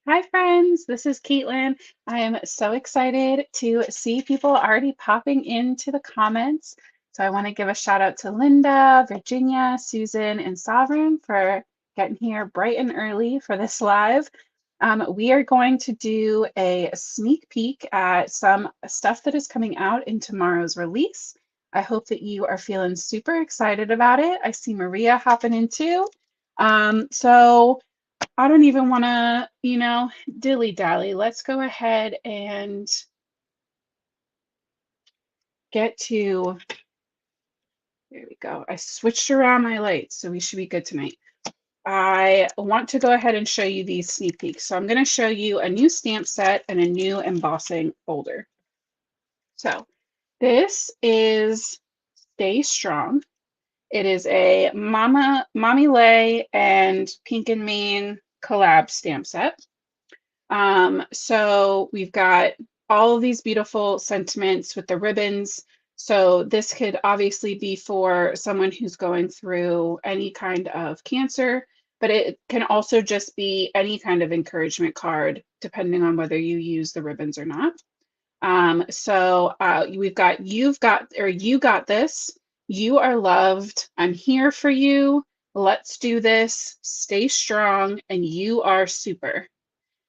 Hi, friends. This is Caitlin. I am so excited to see people already popping into the comments. So I want to give a shout out to Linda, Virginia, Susan, and Sovereign for getting here bright and early for this live. We are going to do a sneak peek at some stuff that is coming out in tomorrow's release. I hope that you are feeling super excited about it. I see Maria hopping in too. So I don't even want to, dilly-dally. Let's go ahead and get to, there we go. I switched around my lights, so we should be good tonight. I want to go ahead and show you these sneak peeks. So I'm going to show you a new stamp set and a new embossing folder. So this is Stay Strong. It is a Mommy Lay and Pink and Main collab stamp set. So we've got all of these beautiful sentiments with the ribbons. So this could obviously be for someone who's going through any kind of cancer, but it can also just be any kind of encouragement card, depending on whether you use the ribbons or not. We've got you've got or you got this. You are loved. I'm here for you. Let's do this. Stay strong, and you are super.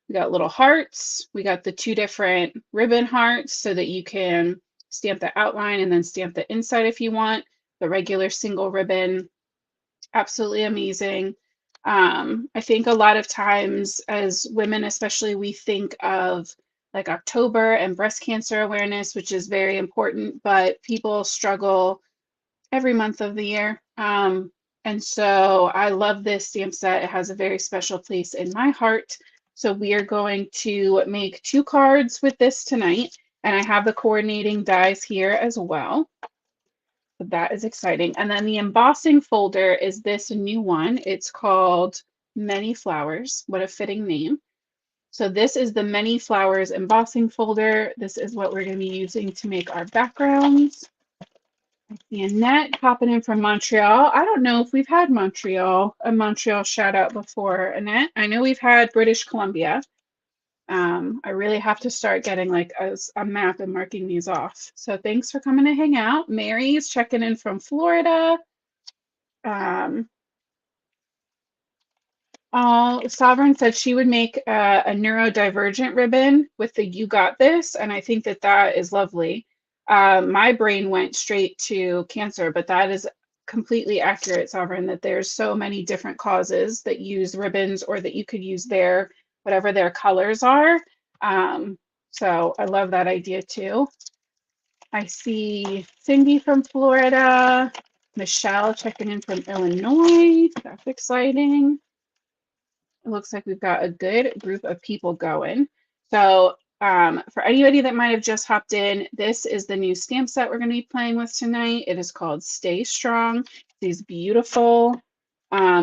We got little hearts. We got the two different ribbon hearts so that you can stamp the outline and then stamp the inside if you want. The regular single ribbon, absolutely amazing. I think a lot of times as women, especially, we think of like October and breast cancer awareness, which is very important, but people struggle every month of the year. And so I love this stamp set. It has a very special place in my heart. So we are going to make 2 cards with this tonight, and I have the coordinating dies here as well. So that is exciting. And then the embossing folder is this new one. It's called Many Flowers. What a fitting name. So this is the Many Flowers embossing folder. This is what we're going to be using to make our backgrounds. Annette popping in from Montreal. I don't know if we've had a Montreal shout out before, Annette. I know we've had British Columbia. I really have to start getting like a map and marking these off. So thanks for coming to hang out. Mary is checking in from Florida. Sovereign said she would make a neurodivergent ribbon with the You Got This, and I think that that is lovely. My brain went straight to cancer, but that is completely accurate, Sovereign, that there's so many different causes that use ribbons or that you could use their, whatever their colors are. So I love that idea too. I see Cindy from Florida, Michelle checking in from Illinois. That's exciting. It looks like we've got a good group of people going. So for anybody that might have just hopped in, this is the new stamp set we're going to be playing with tonight. It is called Stay Strong. These beautiful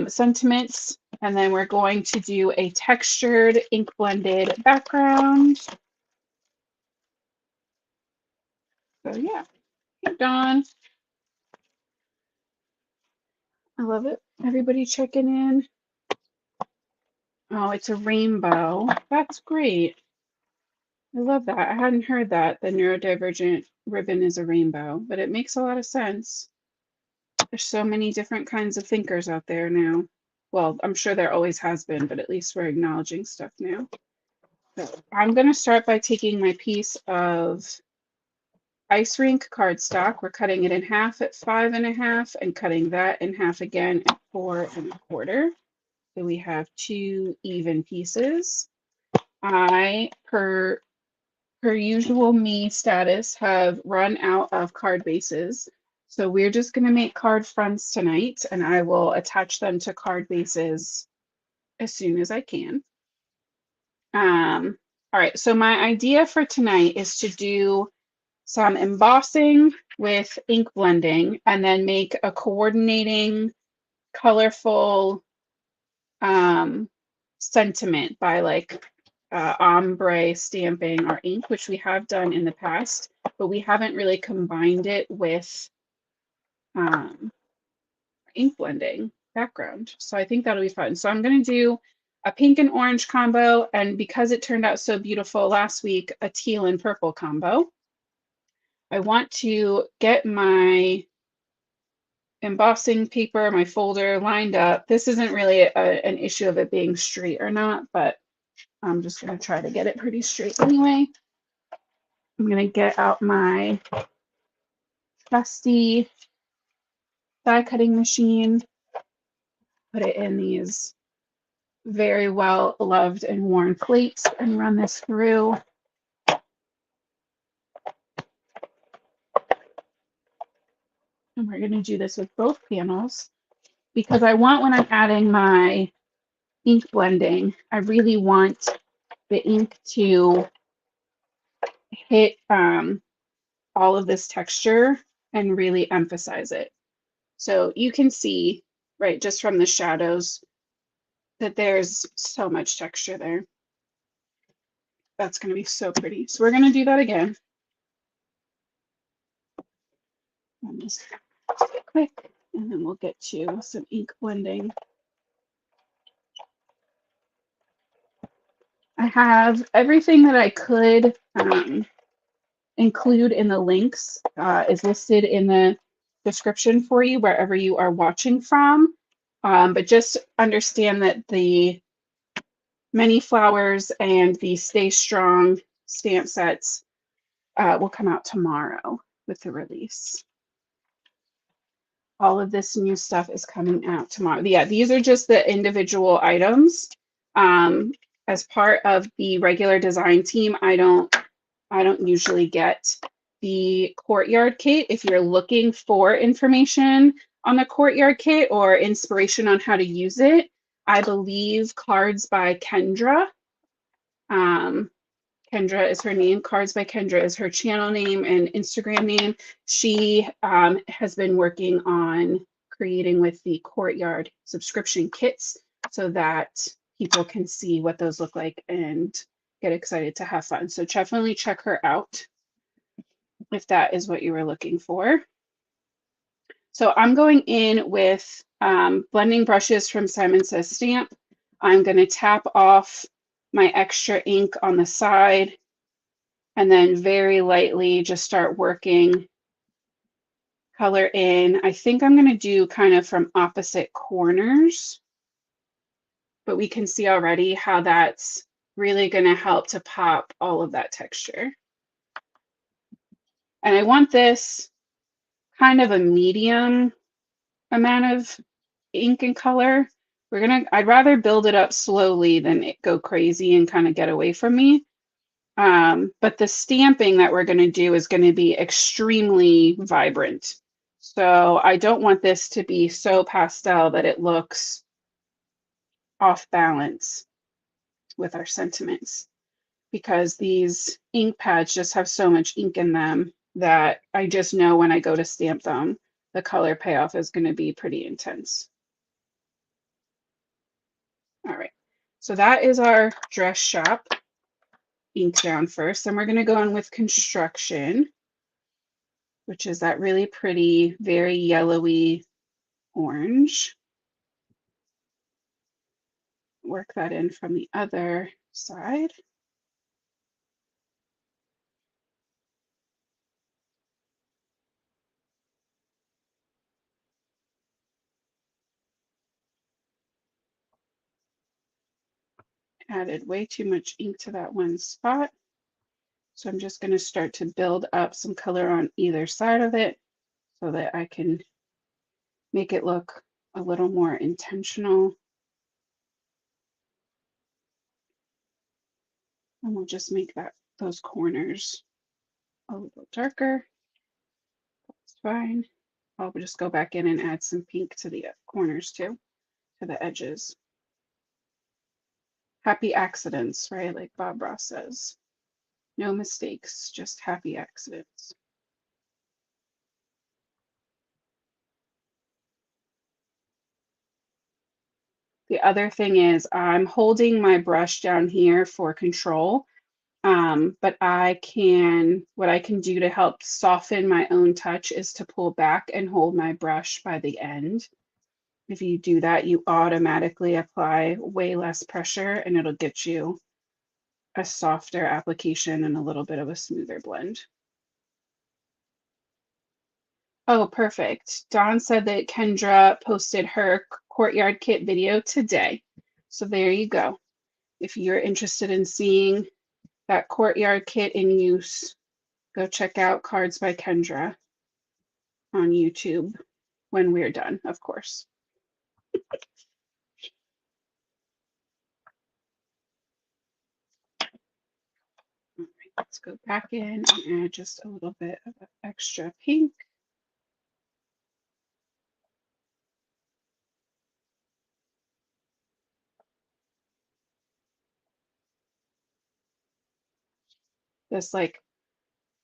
sentiments. And then we're going to do a textured ink blended background. So yeah, hey Dawn. I love it. Everybody checking in. Oh, it's a rainbow. That's great. I love that. I hadn't heard that the neurodivergent ribbon is a rainbow, but it makes a lot of sense. There's so many different kinds of thinkers out there now. Well, I'm sure there always has been, but at least we're acknowledging stuff now. So I'm going to start by taking my piece of ice rink cardstock. We're cutting it in half at 5.5 and cutting that in half again at 4.25. So we have 2 even pieces. I, per usual me status, have run out of card bases. So we're just going to make card fronts tonight, and I will attach them to card bases as soon as I can. All right, so my idea for tonight is to do some embossing with ink blending and then make a coordinating, colorful sentiment by like ombre stamping our ink, which we have done in the past, but we haven't really combined it with ink blending background. So I think that'll be fun. So I'm going to do a pink and orange combo, and because it turned out so beautiful last week, a teal and purple combo. I want to get my embossing paper, my folder lined up. This isn't really an issue of it being straight or not, but I'm just going to try to get it pretty straight anyway. I'm going to get out my trusty die cutting machine, put it in these very well loved and worn plates, and run this through. And we're going to do this with both panels because I want, when I'm adding my ink blending, I really want the ink to hit all of this texture and really emphasize it. So you can see, right, just from the shadows, that there's so much texture there. That's going to be so pretty. So we're going to do that again. I'll just quick, and then we'll get to some ink blending. I have everything that I could include in the links is listed in the description for you wherever you are watching from. But just understand that the Many Flowers and the Stay Strong stamp sets will come out tomorrow with the release. All of this new stuff is coming out tomorrow. Yeah, these are just the individual items. As part of the regular design team, I don't usually get the Courtyard kit. If you're looking for information on the Courtyard kit or inspiration on how to use it, I believe Cards by Kendra. Kendra is her name. Cards by Kendra is her channel name and Instagram name. She has been working on creating with the Courtyard subscription kits so that people can see what those look like and get excited to have fun. So definitely check her out if that is what you were looking for. So I'm going in with blending brushes from Simon Says Stamp. I'm going to tap off my extra ink on the side and then very lightly just start working color in. I think I'm going to do kind of from opposite corners, but we can see already how that's really going to help to pop all of that texture. And I want this kind of a medium amount of ink and color. I'd rather build it up slowly than it go crazy and kind of get away from me. But the stamping that we're going to do is going to be extremely vibrant. So I don't want this to be so pastel that it looks off balance with our sentiments, because these ink pads just have so much ink in them that I just know when I go to stamp them, the color payoff is going to be pretty intense. All right, so that is our dress shop ink down first. Then we're going to go in with Construction, which is that really pretty, very yellowy orange. Work that in from the other side. Added way too much ink to that one spot. So I'm just going to start to build up some color on either side of it so that I can make it look a little more intentional. And we'll just make those corners a little darker. That's fine. I'll just go back in and add some pink to the corners too, to the edges. Happy accidents, right? Like Bob Ross says. No mistakes, just happy accidents. The other thing is I'm holding my brush down here for control, but what I can do to help soften my own touch is to pull back and hold my brush by the end. If you do that, you automatically apply way less pressure and it'll get you a softer application and a little bit of a smoother blend. Oh, perfect. Dawn said that Kendra posted her courtyard kit video today. So there you go. If you're interested in seeing that courtyard kit in use, go check out Cards by Kendra on YouTube when we're done, of course. All right, let's go back in and add just a little bit of extra pink. This like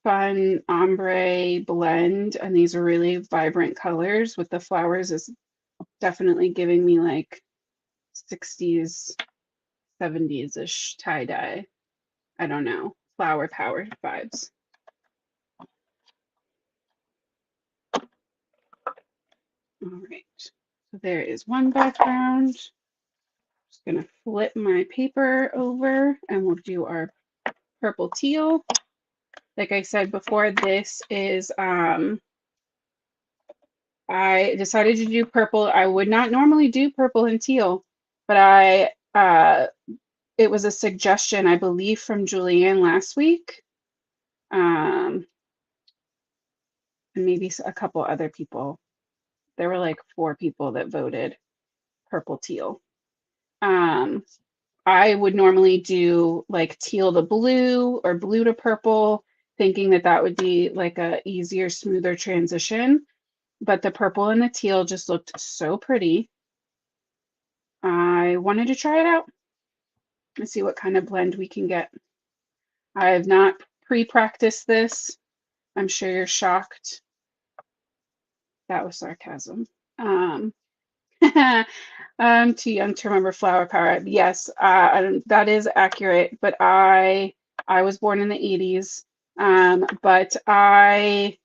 fun ombre blend, and these are really vibrant colors with the flowers is definitely giving me like 60s, 70s-ish tie-dye. I don't know, flower power vibes. All right, so there is one background. Just gonna flip my paper over and we'll do our purple teal. Like I said before, this is I decided to do purple. I would not normally do purple and teal, but it was a suggestion, I believe, from Julianne last week. And maybe a couple other people. There were like 4 people that voted purple teal. I would normally do like teal to blue or blue to purple, thinking that that would be like a easier, smoother transition. But the purple and the teal just looked so pretty. I wanted to try it out and see what kind of blend we can get. I have not pre-practiced this. I'm sure you're shocked. That was sarcasm. I'm too young to remember flower power. Yes, that is accurate, but I was born in the 80s. But I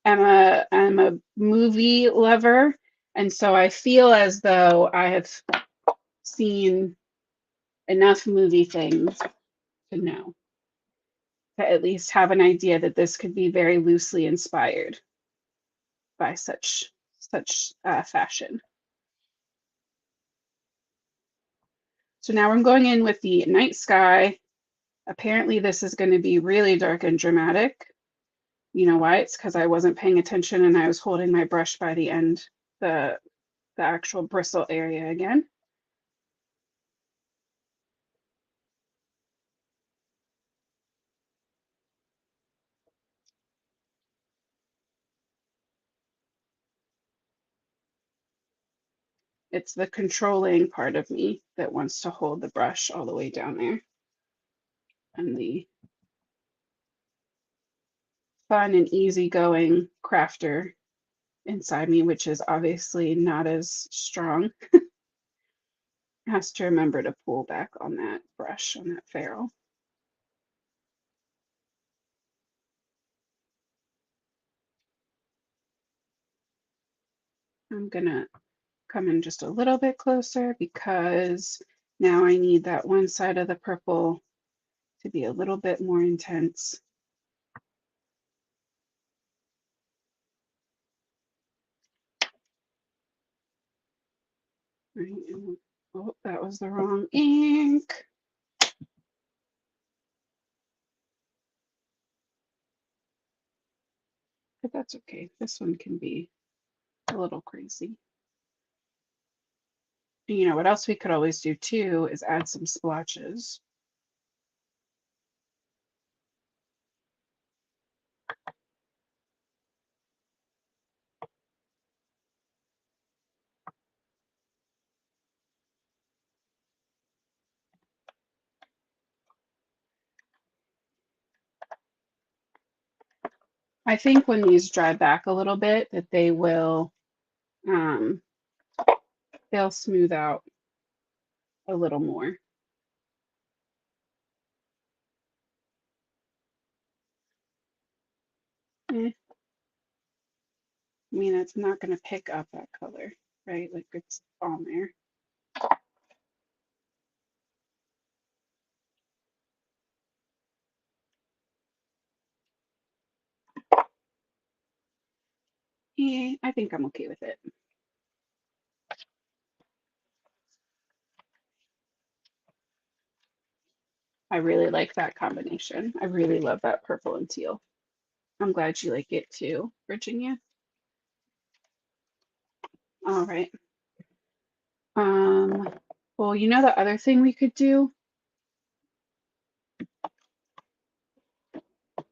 am a movie lover, and so I feel as though I have seen enough movie things to know, to at least have an idea that this could be very loosely inspired by such fashion. So now I'm going in with the night sky. Apparently this is going to be really dark and dramatic. You know why? It's because I wasn't paying attention and I was holding my brush by the end, the actual bristle area again. It's the controlling part of me that wants to hold the brush all the way down there. And the fun and easygoing crafter inside me, which is obviously not as strong, has to remember to pull back on that brush, on that ferrule. I'm gonna come in just a little bit closer because now I need that one side of the purple to be a little bit more intense. Right, oh, that was the wrong ink. But that's okay. This one can be a little crazy. And you know what else we could always do too is add some splotches. I think when these dry back a little bit that they will they'll smooth out a little more. I mean, it's not going to pick up that color. right? Like it's on there. Yeah, I think I'm okay with it. I really like that combination. I really love that purple and teal. I'm glad you like it too, Virginia. All right. Um, well, you know the other thing we could do?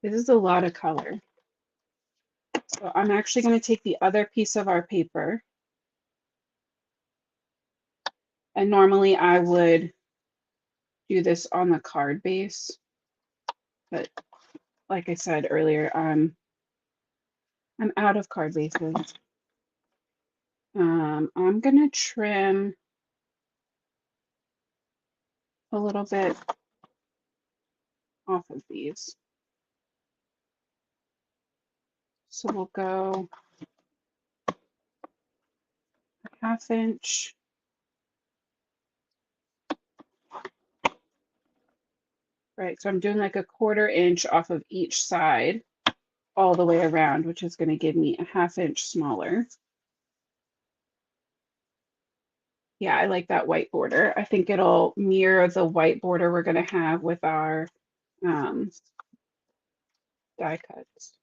This is a lot of color. So I'm actually going to take the other piece of our paper. And normally I would do this on the card base. But like I said earlier, I'm out of card bases. I'm going to trim a little bit off of these. So we'll go a 1/2 inch. Right, so I'm doing like a 1/4 inch off of each side all the way around, which is going to give me a 1/2 inch smaller. Yeah, I like that white border. I think it'll mirror the white border we're going to have with our die cuts.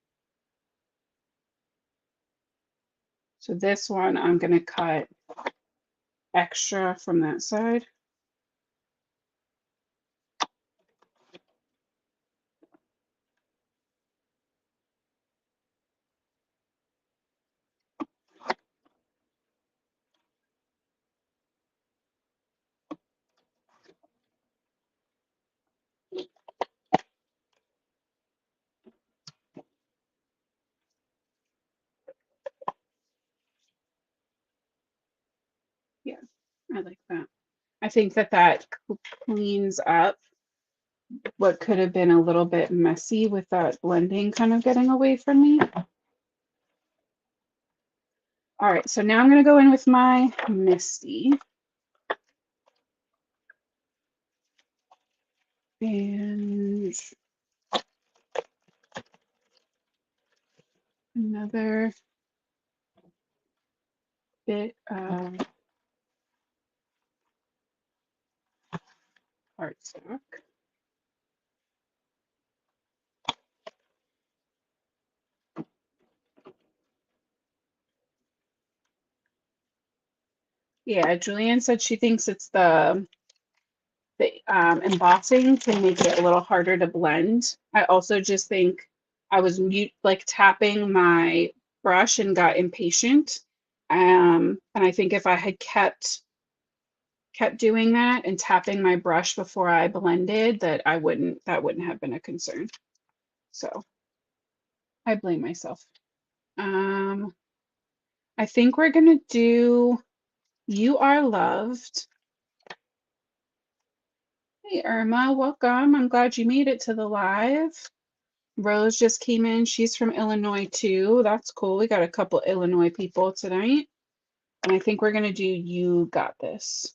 So this one, I'm going to cut extra from that side. Yeah, I like that. I think that that cleans up what could have been a little bit messy with that blending kind of getting away from me. All right, so now I'm going to go in with my Misty. And another bit of cardstock. Yeah, Julianne said she thinks it's the embossing can make it a little harder to blend. I also just think I was like tapping my brush and got impatient. And I think if I had kept doing that and tapping my brush before I blended, that wouldn't have been a concern. So I blame myself. I think we're gonna do You Are Loved. Hey Irma, welcome. I'm glad you made it to the live. Rose just came in. She's from Illinois too. That's cool. We got a couple Illinois people tonight. And I think we're gonna do You Got This.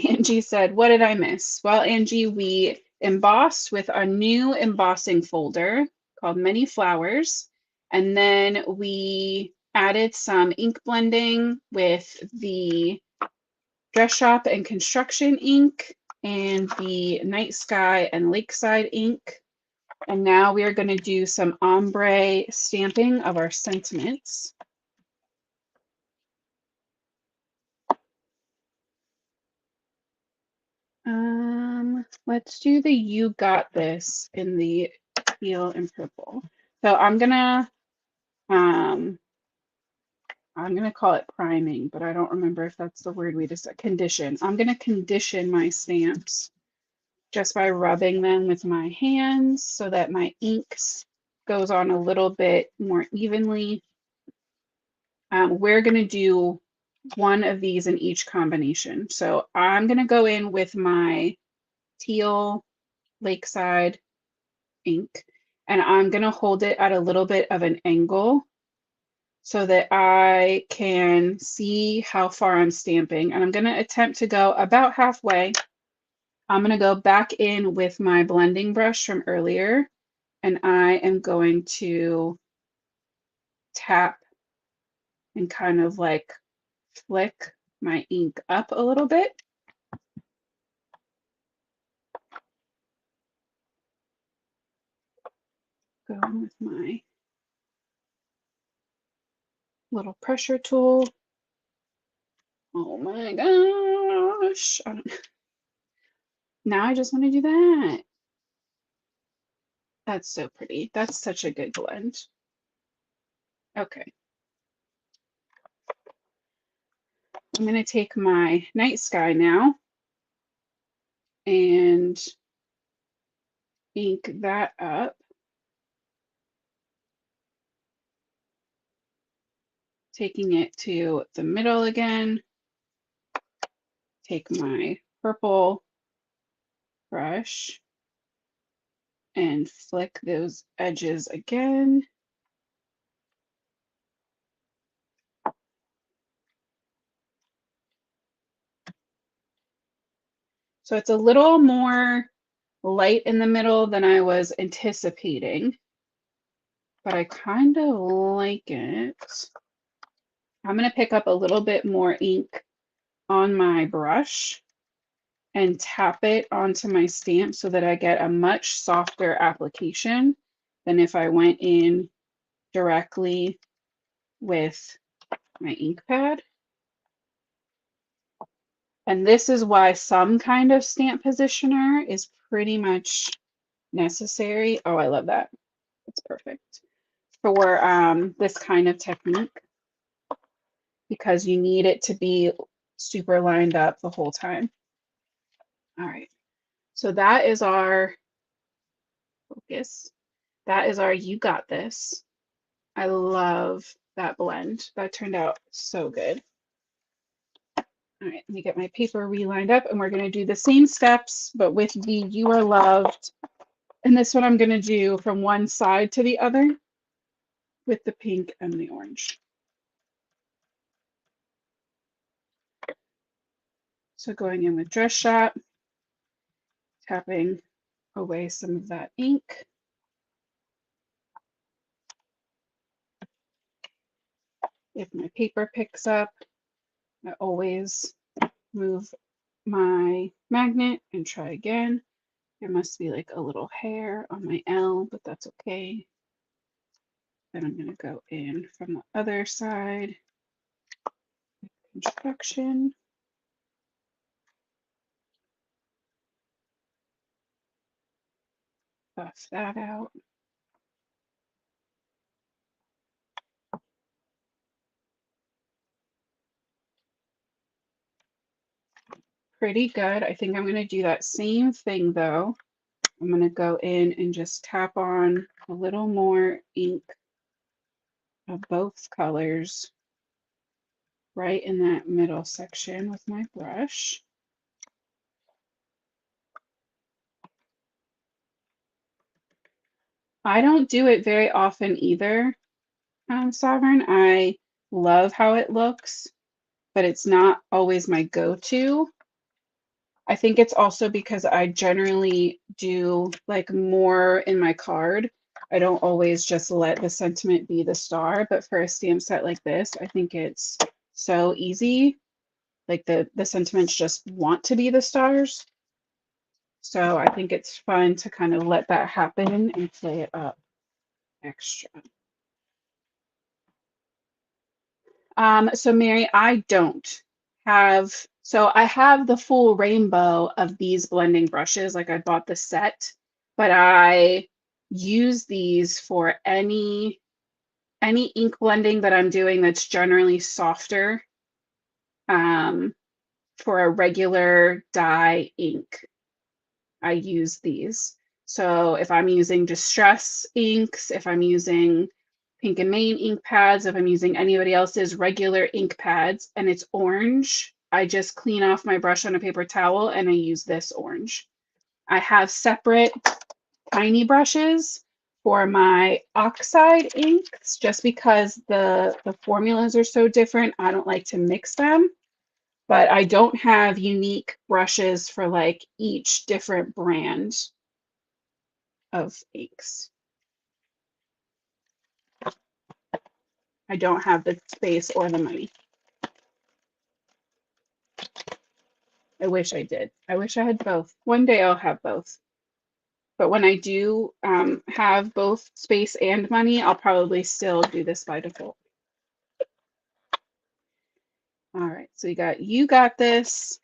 Angie said, what did I miss? Well, Angie, we embossed with our new embossing folder called Many Flowers. And then we added some ink blending with the Dress Shop and Construction ink and the Night Sky and Lakeside ink. And now we are going to do some ombre stamping of our sentiments. Let's do the You Got This in the teal and purple. So I'm gonna call it priming, but I don't remember if that's the word we just said. Condition. I'm gonna condition my stamps just by rubbing them with my hands so that my ink goes on a little bit more evenly. We're gonna do one of these in each combination. So I'm gonna go in with my teal Lakeside ink, and I'm going to hold it at a little bit of an angle so that I can see how far I'm stamping. And I'm going to attempt to go about halfway. I'm going to go back in with my blending brush from earlier, and I am going to tap and kind of like flick my ink up a little bit. Going with my little pressure tool. Oh my gosh. Now I just want to do that. That's so pretty. That's such a good blend. Okay. I'm going to take my night sky now and ink that up. Taking it to the middle again. Take my purple brush and flick those edges again. So it's a little more light in the middle than I was anticipating, but I kind of like it. I'm going to pick up a little bit more ink on my brush and tap it onto my stamp so that I get a much softer application than if I went in directly with my ink pad. And this is why some kind of stamp positioner is pretty much necessary. Oh, I love that. It's perfect for this kind of technique because you need it to be super lined up the whole time. All right, so that is our focus. That is our You Got This. I love that blend. That turned out so good. All right, let me get my paper relined up and we're going to do the same steps, but with the You Are Loved. And this one I'm going to do from one side to the other with the pink and the orange. So going in with Dress Shop, tapping away some of that ink. If my paper picks up, I always move my magnet and try again. There must be like a little hair on my L, but that's okay. Then I'm going to go in from the other side. Construction. Buff that out. Pretty good. I think I'm going to do that same thing though. I'm going to go in and just tap on a little more ink of both colors right in that middle section with my brush. I don't do it very often either, Sovereign. I love how it looks, but it's not always my go-to. I think it's also because I generally do like more in my card. I don't always just let the sentiment be the star, but for a stamp set like this, I think it's so easy. Like the sentiments just want to be the stars. So I think it's fun to kind of let that happen and play it up extra. So Mary, I don't have, so I have the full rainbow of these blending brushes, like I bought the set, but I use these for any ink blending that I'm doing that's generally softer for a regular dye ink. I use these. So if I'm using Distress inks, if I'm using Pink and Main ink pads, if I'm using anybody else's regular ink pads and it's orange, I just clean off my brush on a paper towel and I use this orange. I have separate tiny brushes for my oxide inks, just because the formulas are so different. I don't like to mix them, but I don't have unique brushes for like each different brand of inks. I don't have the space or the money. I wish I did. I wish I had both. One day I'll have both. But when I do have both space and money, I'll probably still do this by default. All right, so you got this.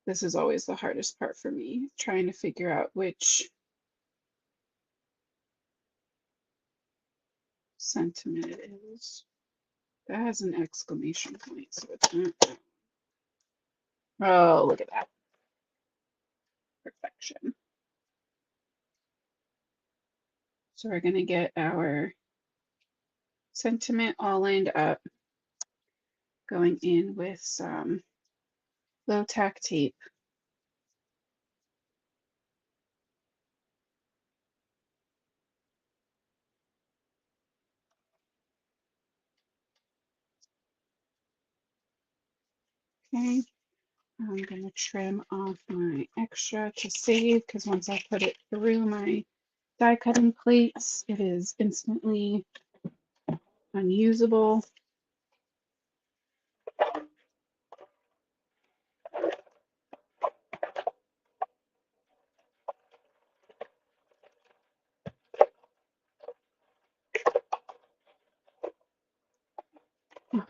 This is always the hardest part for me, trying to figure out which sentiment it is. That has an exclamation point, so it's not. Oh, look at that. Perfection. So we're going to get our sentiment all lined up, going in with some low tack tape. Okay, I'm going to trim off my extra to save, because once I put it through my die cutting plates, it is instantly unusable. All right.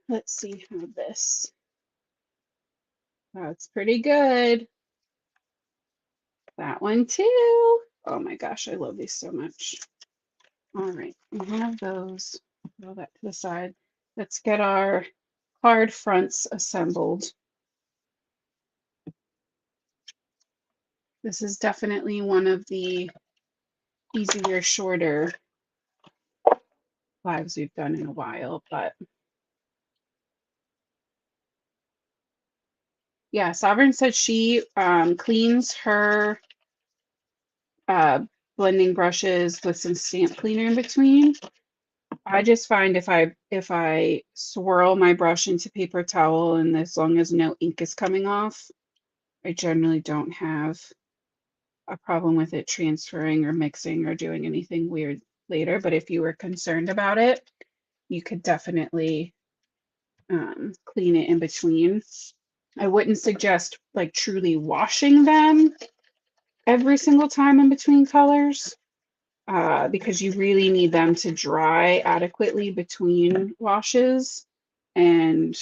Let's see how this. That's pretty good. That one too. Oh my gosh, I love these so much. All right, we have those. Throw that to the side. Let's get our card fronts assembled. This is definitely one of the easier, shorter lives we've done in a while, but yeah, Sovereign said she cleans her uh, blending brushes with some stamp cleaner in between. I just find if I swirl my brush into paper towel, and as long as no ink is coming off, I generally don't have a problem with it transferring or mixing or doing anything weird later. But if you were concerned about it, you could definitely clean it in between. I wouldn't suggest like truly washing them every single time in between colors, because you really need them to dry adequately between washes, and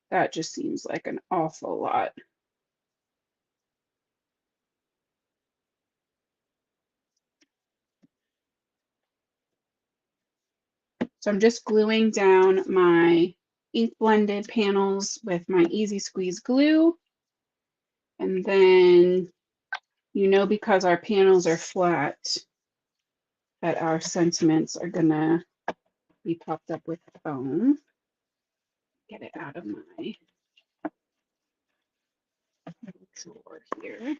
that just seems like an awful lot. So I'm just gluing down my ink blended panels with my Easy Squeeze glue. And then, because our panels are flat, that our sentiments are gonna be popped up with foam. Get it out of my drawer here.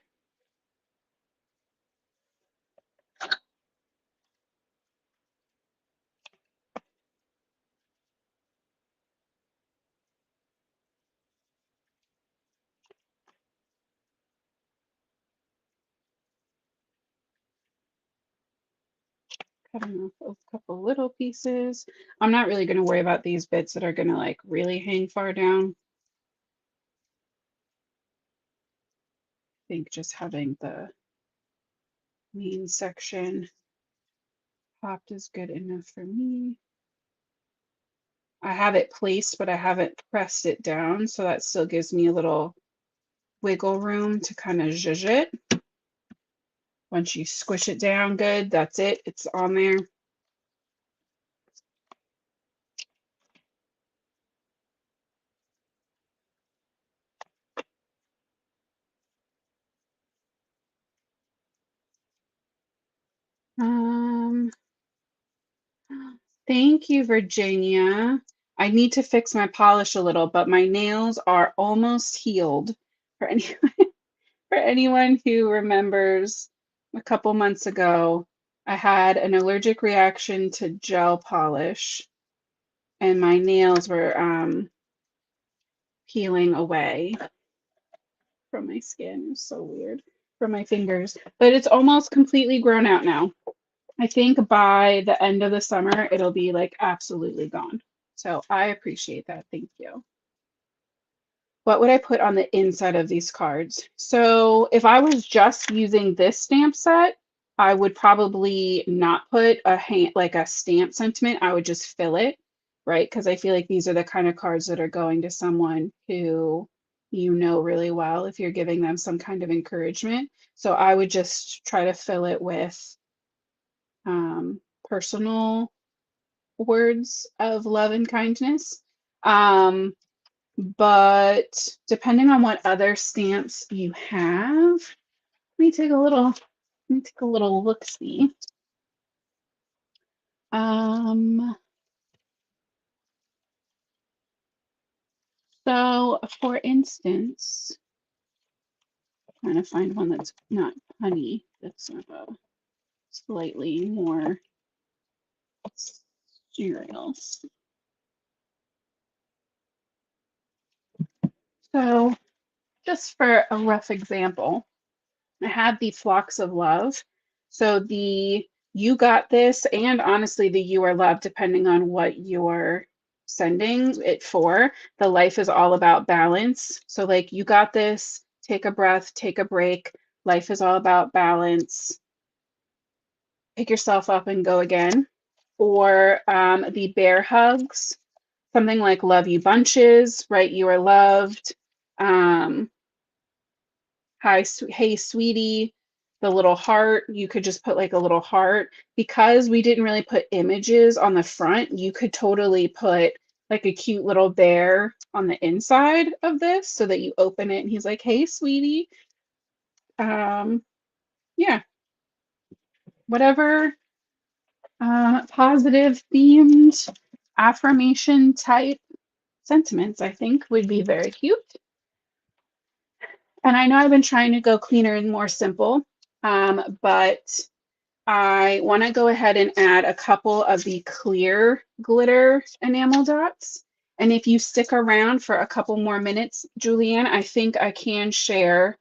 Cutting off a couple little pieces. I'm not really going to worry about these bits that are going to like really hang far down. I think just having the main section popped is good enough for me. I have it placed, but I haven't pressed it down, so that still gives me a little wiggle room to kind of zhuzh it. Once you squish it down good, that's it. It's on there. Thank you, Virginia. I need to fix my polish a little, but my nails are almost healed. For any For anyone who remembers, a couple months ago, I had an allergic reaction to gel polish, and my nails were peeling away from my skin. It was so weird. From my fingers, but it's almost completely grown out now. I think by the end of the summer, it'll be like absolutely gone. So I appreciate that. Thank you. What would I put on the inside of these cards? So if I was just using this stamp set, I would probably not put like a stamp sentiment. I would just fill it, right? Because I feel like these are the kind of cards that are going to someone who you know really well if you're giving them some kind of encouragement. So I would just try to fill it with personal words of love and kindness. But depending on what other stamps you have, let me take a little look-see. So for instance, I'm trying to find one that's not honey, that's slightly more cereals. So just for a rough example, I have the flocks of love. So the you got this, and honestly, the you are loved, depending on what you're sending it for. The life is all about balance. So, like, you got this, take a breath, take a break. Life is all about balance. Pick yourself up and go again. Or the bear hugs, something like love you bunches, right? You are loved. Hi, hey, sweetie, the little heart. You could just put like a little heart. Because we didn't really put images on the front, you could totally put like a cute little bear on the inside of this so that you open it and he's like, hey, sweetie. Yeah, whatever positive themed affirmation type sentiments I think would be very cute. And I know I've been trying to go cleaner and more simple, but I want to go ahead and add a couple of the clear glitter enamel dots. And if you stick around for a couple more minutes, Julianne, I think I can share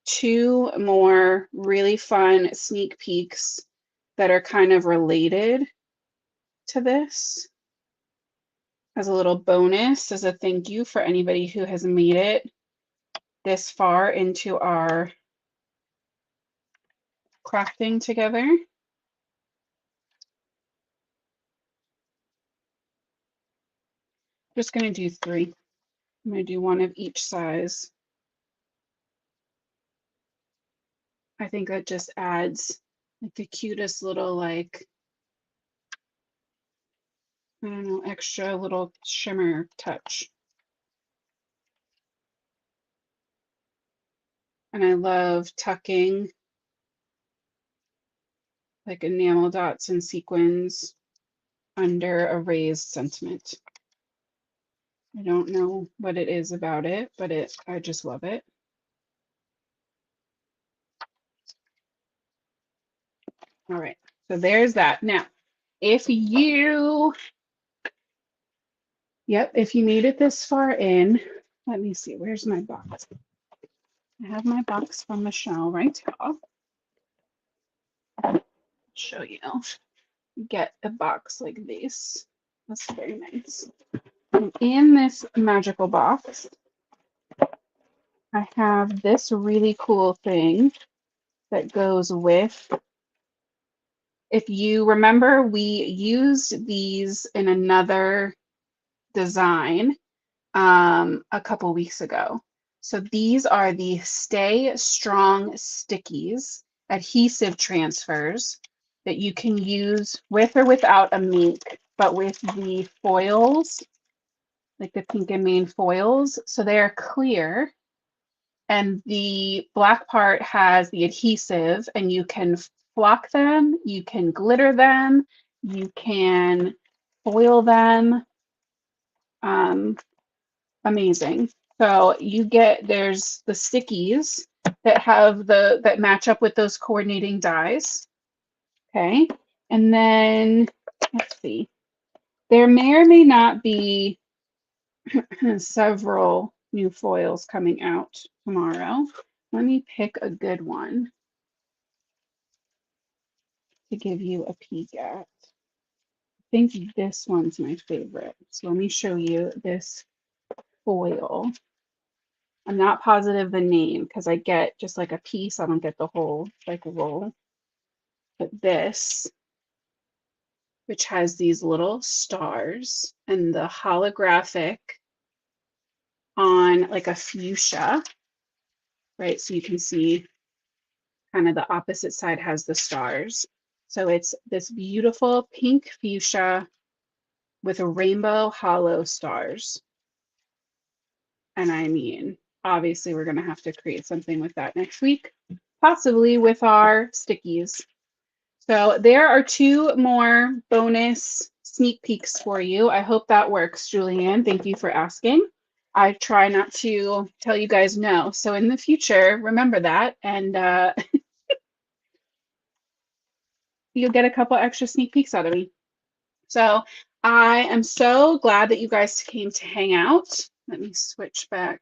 two more really fun sneak peeks that are kind of related to this as a little bonus, as a thank you for anybody who has made it this far into our crafting together. Just going to do three. I'm going to do one of each size. I think that just adds like the cutest little, like, I don't know, extra little shimmer touch. And I love tucking like enamel dots and sequins under a raised sentiment. I don't know what it is about it, but I just love it. All right, so there's that. Now, if you made it this far in, let me see, where's my box? I have my box from Michelle right here. Show you. Get a box like this. That's very nice. And in this magical box, I have this really cool thing that goes with. If you remember, we used these in another design a couple weeks ago. So these are the Stay Strong Stickies adhesive transfers that you can use with or without a mink, but with the foils, like the pink and main foils. So they are clear, and the black part has the adhesive, and you can flock them, you can glitter them, you can foil them. Amazing. So you get, there's the stickies that have that match up with those coordinating dies. Okay. And then let's see, there may or may not be several new foils coming out tomorrow. Let me pick a good one to give you a peek at. I think this one's my favorite. So let me show you this foil. I'm not positive the name because I get just like a piece. I don't get the whole like roll. But this, which has these little stars and the holographic on like a fuchsia, right? So you can see kind of the opposite side has the stars. So it's this beautiful pink fuchsia with a rainbow hollow stars. And I mean, obviously we're going to have to create something with that next week, possibly with our stickies. So there are 2 more bonus sneak peeks for you. I hope that works, Julianne. Thank you for asking. I try not to tell you guys no. So in the future, remember that, and you'll get a couple extra sneak peeks out of me. So I am so glad that you guys came to hang out. Let me switch back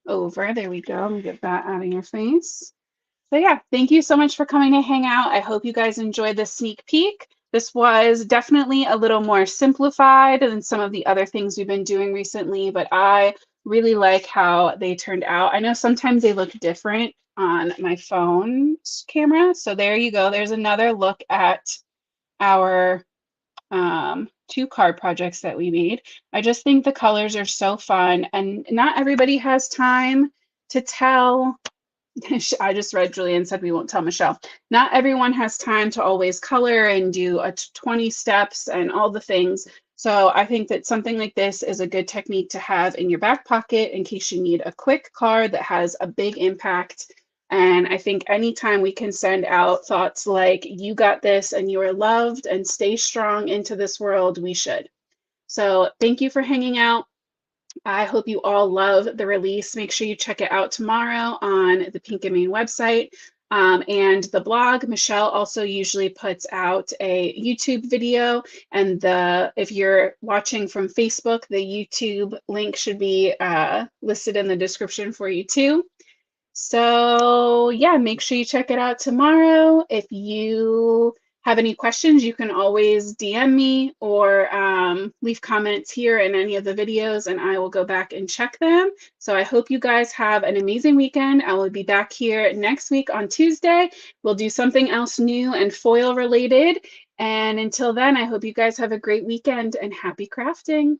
over. There we go. Let me get that out of your face. So yeah, thank you so much for coming to hang out. I hope you guys enjoyed this sneak peek. This was definitely a little more simplified than some of the other things we've been doing recently, but I really like how they turned out. I know sometimes they look different on my phone's camera. So there you go. There's another look at our 2 card projects that we made. I just think the colors are so fun, and not everybody has time to tell. I just read Julian said we won't tell Michelle. Not everyone has time to always color and do 20 steps and all the things. So I think that something like this is a good technique to have in your back pocket in case you need a quick card that has a big impact. And I think anytime we can send out thoughts like, you got this and you are loved and stay strong into this world, we should. So thank you for hanging out. I hope you all love the release. Make sure you check it out tomorrow on the Pink and Main website and the blog. Michelle also usually puts out a YouTube video, and if you're watching from Facebook, the YouTube link should be listed in the description for you too. So yeah, make sure you check it out tomorrow. If you have any questions, you can always DM me or leave comments here in any of the videos, and I will go back and check them. So I hope you guys have an amazing weekend. I will be back here next week on Tuesday. We'll do something else new and foil related. And until then, I hope you guys have a great weekend and happy crafting.